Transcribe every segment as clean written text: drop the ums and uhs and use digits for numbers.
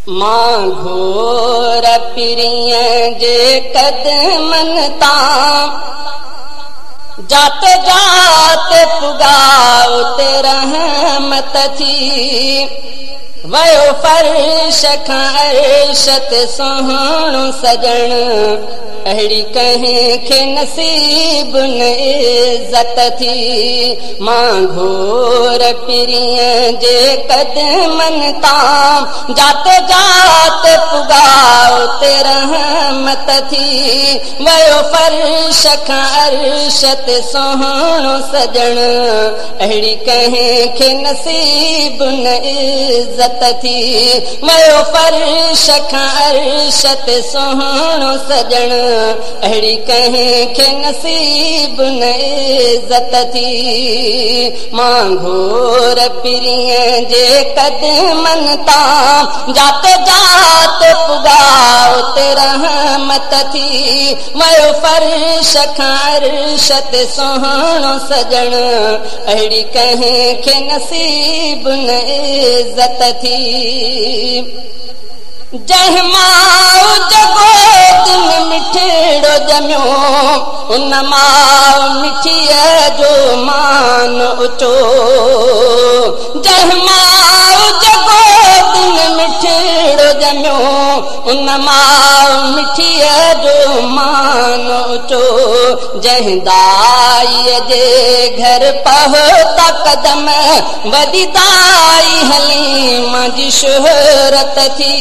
मां घोर पिरिय जे कदमन तां जाते जाते पुगाओ ते रहमत थी वयो फर्श खां अर्श ते सोहणो सजण अहिड़ी कंहिंखे नसीब न इज़त थी। मां घोर पिरिय जे कदमन तां जाते जाते पुगाओ ते रहमत थी वयो फर्श खां अर्श ते सोहणो सजण अहिड़ी कंहिंखे नसीब न इज़त थी वयो फर्श खां अर्श ते सोहणो सजण अहिड़ी कंहिंखे नसीब न इज़त थी। मां घोर पिरिय जे कदमन तां जाते जाते पुगाओ ते रहमत थी वयो फर्श खां अर्श ते सोहणो सजण अहिड़ी कंहिंखे नसीब न इज़त थी। जंहिं माउ जगो दिन मिठड़ो ॼमियो उन माउ मिठीअ जो मान ऊचो। जंहिं माउ जगो दिन मिठड़ो ॼमियो उन माउ मिठीअ जो मान ऊचो। जंहिं दाईअ जे घर पहुता कदम वॾी दाई हलीमा जी शुहरत थी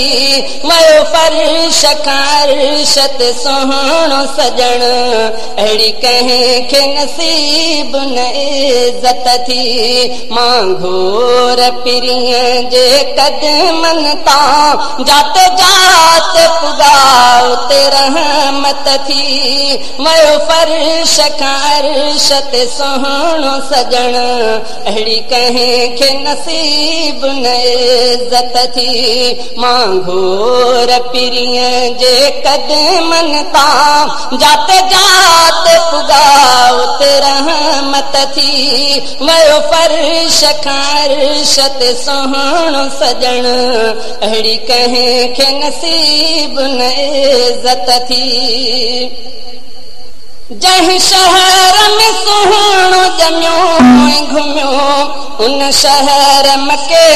वयो फर्श खां अर्श ते सोहणो सजण अहिड़ी कंहिंखे नसीब न इज़त थी। मां घोर पिरिय जे कदमन तां जाते जाते पुगाओ ते रहमत थी वयो फर्श खां अर्श ते सोहणो सजण अहिड़ी कंहिंखे नसीब न इज़त थी। मां घोर पिरिय जे कदमन तां जाते जाते पुगाओ ते रहमत थी वयो फर्श खां अर्श ते सोहणो सजण अहिड़ी कंहिंखे नसीब न इज़त थी। जंहिं शहर में सुहिणो ॼमियो घुमियो उन शहर मके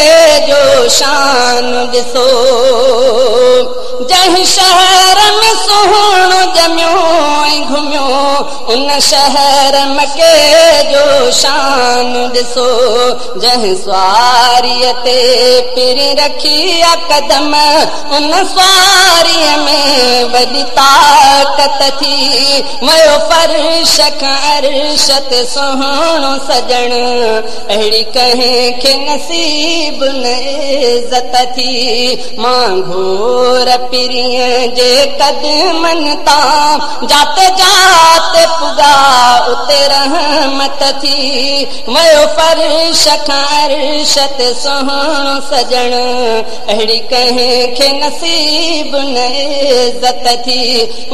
जो शान ॾिसो। जंहिं शहर में सुहिणो ॼमियो घुमियो उन शहर मके जो शान ॾिसो। जंहिं सवारीअ ते पिरी रखी आ कदम उन सवारीअ में वॾी ताक़त थी वयो फर्श खां अर्श ते सोहणो सजण अहिड़ी कंहिंखे नसीब न इज़त थी। मां घोर पिरिय जे कदमन तां जाते जाते पुगाओ ते रहमत थी वयो फर्श खां अर्श ते सोहणो सजण अहिड़ी कंहिंखे नसीब न इज़त थी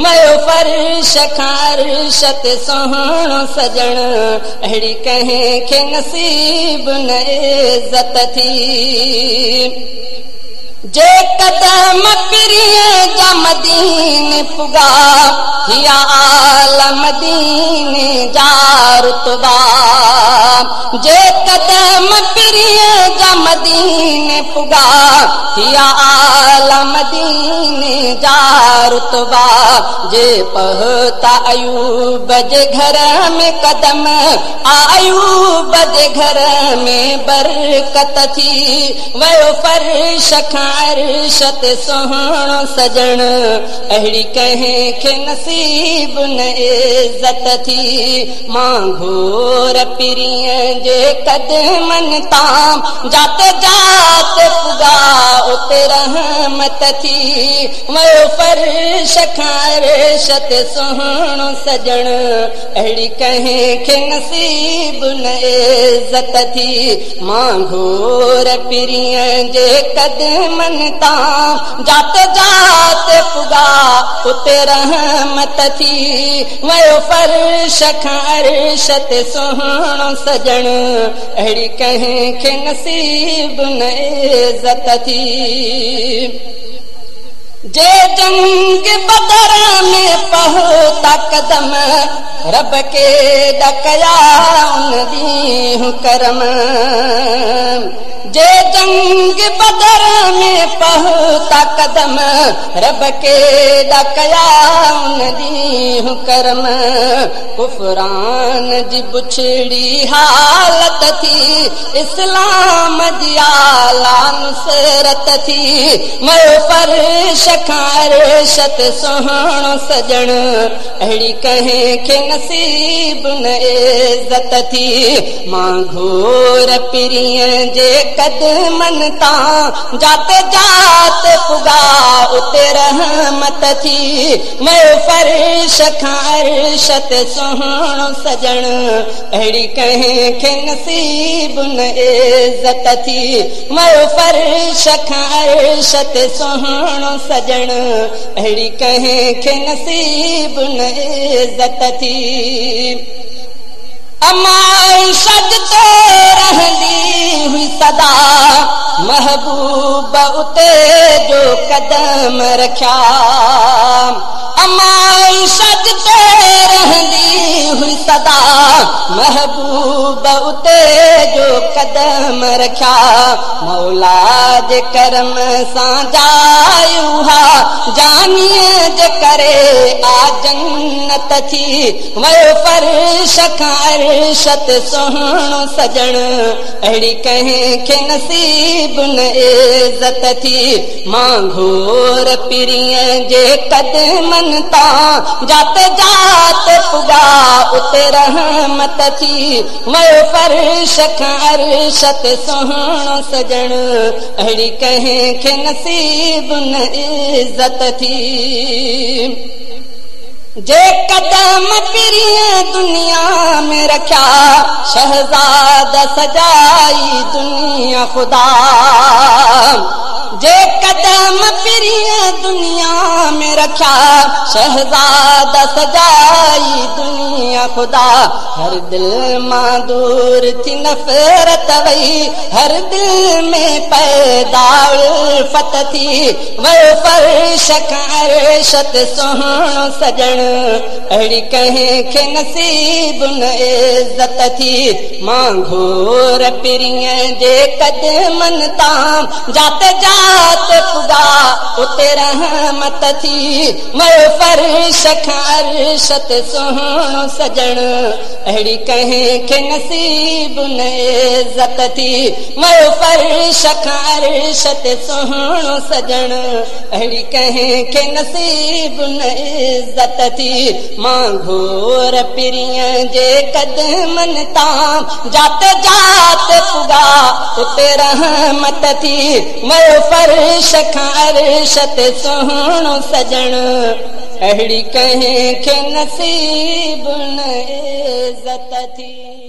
वयो फर्श खां अर्श ते सोहणो सजण अहिड़ी कंहिंखे नसीब न इज़त थी। जे कदम पिरिय जा मदीने पुगा हिया आलम दीन जा रुतबा। जे कदम पिरिय जा मदीने पुगा हिया आलम दीन जा रुतबा। जे पहुता अयूब जे घर में कदम आयूब जे घर में बरकत थी वयो फर्श खां अर्श ते सोहणो सजण अहिड़ी कंहिंखे नसीब न इज़त थी। मां घोर पिरिय जे कदमन तां जाते जाते पुगाओ ते रहमत रहमत थी वयो फर्श खारश ते सुहिणो सजण अहिड़ी कंहिंखे नसीब न इज़त थी मां घोर पिरीअ जे कदमनि तां जाते जाते पुगा उते रहमत थी वयो फर्श खारश ते सुहिणो सजण अहिड़ी कंहिंखे नसीब न इज़त थी जे जंग बदर में पहुता कदम रब के डकया उन ॾींहुं करम जे जंग बदर में पहुता कदम रब के डकया उन ॾींहुं करम कुफरान जी बुछड़ी हालत थी इस्लाम जी आला नुसरत थी मयो फर्श खारश ते सुहिणो सजण अहिड़ी कंहिंखे नसीब न इज़त थी मां घोर पिरीअ जे कदमनि तां जाते जाते पुगा उते रहमत थी मयो फर्श खारश ते सुहिणो सजण अहिड़ी कंहिंखे नसीब न इज़त थी मयो फर्श खारश ते सुहिणो सजण अहिड़ी कंहिंखे नसीब न इज़त थी अमाइशा ते रहंदी हुई सदा महबूब उते जो कदम रखिया अमाइशा ते रहंदी हुई सदा महबूब उते जो कदम रखिया मौला जे करम सां जायूहा जानीअ जे करे आ जन्नत थी वयो फर्श खारश ते सुहिणो सजण अहिड़ी कंहिंखे नसीब न इज़त थी मां घोर पिरीअ जे कदमनि तां जाते जाते पुगा उते रहमत थी वयो फर्श खारश ते सुहिणो सजण अहिड़ी कंहिंखे नसीब न इज़त थी जे कदम पिरीअ दुनिया में रखिया शहजाद सजाई दुनिया खुदा जे कदम पिरीअ दुनिया में रखिया शहजाद सजाई दुनिया खुदा हर दिल मां दूर थी नफरत वई हर दिल में पैदा उल्फत थी वयो फर्श खारश ते सुहिणो सजण अहिड़ी कंहिंखे नसीब न इज़त थी मां घोर पिरीअ जे कदमनि तां जाते जाते पुगा उते रहमत थी वयो फर्श खारश ते सुहिणो सजण अहिड़ी कंहिंखे नसीब न इज़त थी वयो फर्श खारश ते सुहिणो सजण अहिड़ी कंहिंखे नसीब न इज़त थी मां घोर पिरीअ जे कदमनि तां जाते जाते पुगा उते रहमत थी वयो फर्श खारश ते सुहिणो सजण अहिड़ी कंहिंखे नसीब न इज़त थी।